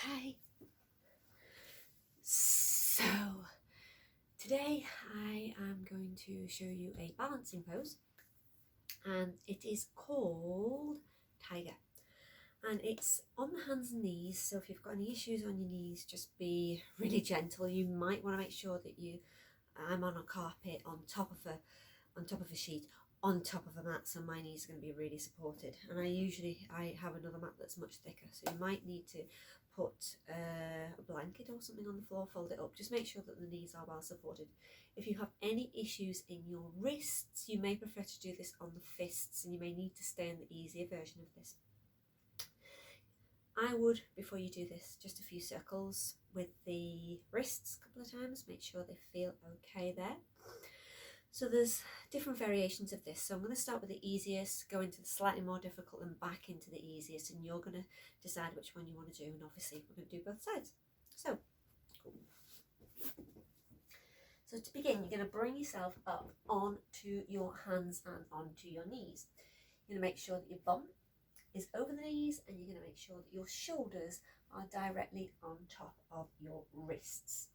Hi. So today I am going to show you a balancing pose, and it is called Tiger, and it's on the hands and knees. So if you've got any issues on your knees, just be really gentle. You might want to make sure that I'm on a carpet on top of a sheet on top of a mat, so my knees are going to be really supported. And I have another mat that's much thicker, so you might need to put a blanket or something on the floor, fold it up. Just make sure that the knees are well supported. If you have any issues in your wrists, you may prefer to do this on the fists, and you may need to stay in the easier version of this. I would, before you do this, just a few circles with the wrists a couple of times, make sure they feel okay there. So there's different variations of this. So I'm going to start with the easiest, go into the slightly more difficult, and back into the easiest, and you're going to decide which one you want to do, and obviously we're going to do both sides. So to begin, you're going to bring yourself up onto your hands and onto your knees. You're going to make sure that your bum is over the knees, and you're going to make sure that your shoulders are directly on top of your wrists.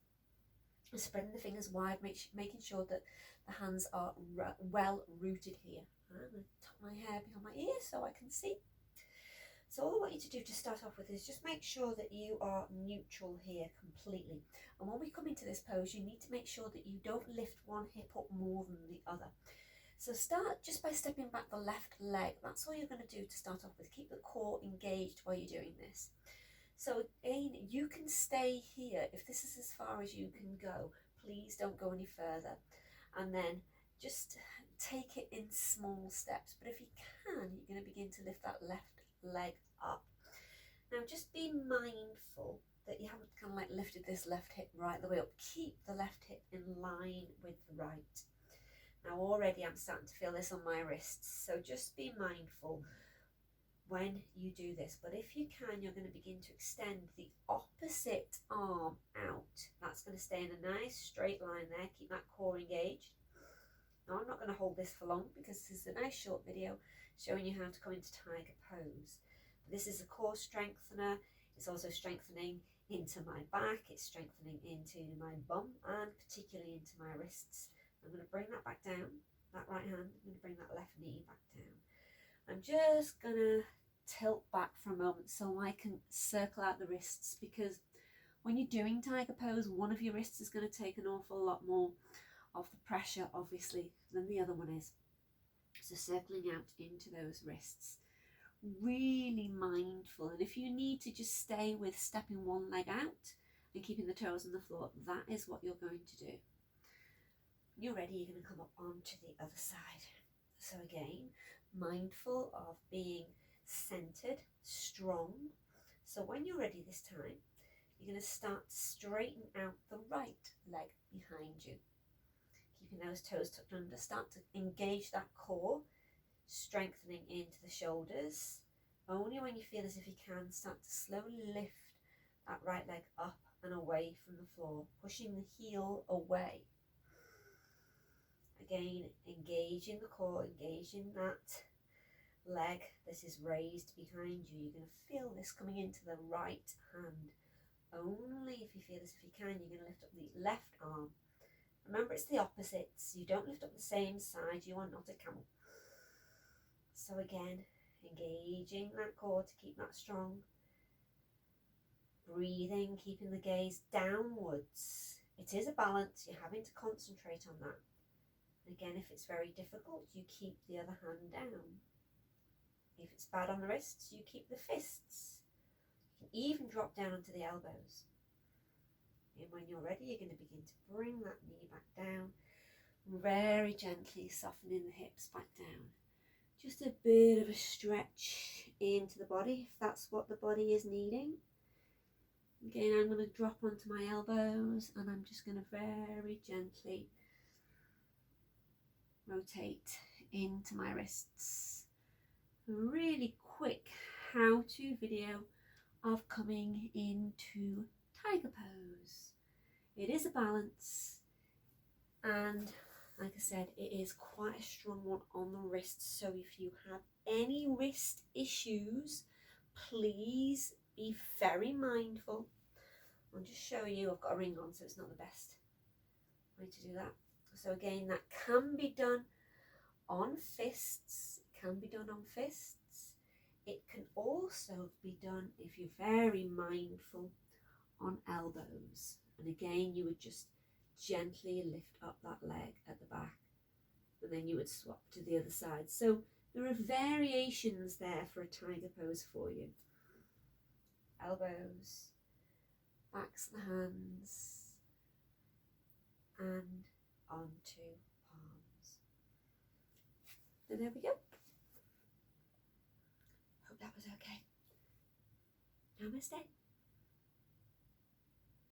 Spreading the fingers wide, making sure that the hands are well rooted here. I'm going to tuck my hair behind my ear so I can see. So all I want you to do to start off with is just make sure that you are neutral here completely. And when we come into this pose, you need to make sure that you don't lift one hip up more than the other. So start just by stepping back the left leg. That's all you're going to do to start off with. Keep the core engaged while you're doing this. So again, you can stay here. If this is as far as you can go, please don't go any further. And then just take it in small steps. But if you can, you're going to begin to lift that left leg up. Now just be mindful that you haven't kind of like lifted this left hip right the way up. Keep the left hip in line with the right. Now already I'm starting to feel this on my wrists. So just be mindful when you do this. But if you can, you're going to begin to extend the opposite arm out. That's going to stay in a nice straight line there. Keep that core engaged. Now I'm not going to hold this for long because this is a nice short video showing you how to come into tiger pose. This is a core strengthener. It's also strengthening into my back. It's strengthening into my bum and particularly into my wrists. I'm going to bring that back down, that right hand. I'm going to bring that left knee back down. I'm just going to tilt back for a moment so I can circle out the wrists, because when you're doing tiger pose, one of your wrists is going to take an awful lot more of the pressure, obviously, than the other one is. So circling out into those wrists. Really mindful. And if you need to just stay with stepping one leg out and keeping the toes on the floor, that is what you're going to do. When you're ready, you're going to come up onto the other side. So again, mindful of being centered, strong. So when you're ready this time, you're going to start to straighten out the right leg behind you. Keeping those toes tucked under, start to engage that core, strengthening into the shoulders. Only when you feel as if you can, start to slowly lift that right leg up and away from the floor, pushing the heel away. Again, engaging the core, engaging that leg that is raised behind you. You're going to feel this coming into the right hand. Only if you feel as if you can, you're going to lift up the left arm. Remember, it's the opposites. You don't lift up the same side. You are not a camel. So again, engaging that core to keep that strong. Breathing, keeping the gaze downwards. It is a balance. You're having to concentrate on that. Again, if it's very difficult, you keep the other hand down. If it's bad on the wrists, you keep the fists. You can even drop down onto the elbows. And when you're ready, you're going to begin to bring that knee back down, very gently softening the hips back down. Just a bit of a stretch into the body, if that's what the body is needing. Again, I'm going to drop onto my elbows, and I'm just going to very gently rotate into my wrists. A really quick how-to video of coming into tiger pose. It is a balance, and like I said, it is quite a strong one on the wrists. So if you have any wrist issues, please be very mindful. I'll just show you, I've got a ring on, so it's not the best way to do that. So again, that can be done on fists. It can be done on fists. It can also be done, if you're very mindful, on elbows. And again, you would just gently lift up that leg at the back, and then you would swap to the other side. So there are variations there for a tiger pose for you. Elbows, backs of the hands, and onto palms. And there we go. Hope that was okay. Namaste.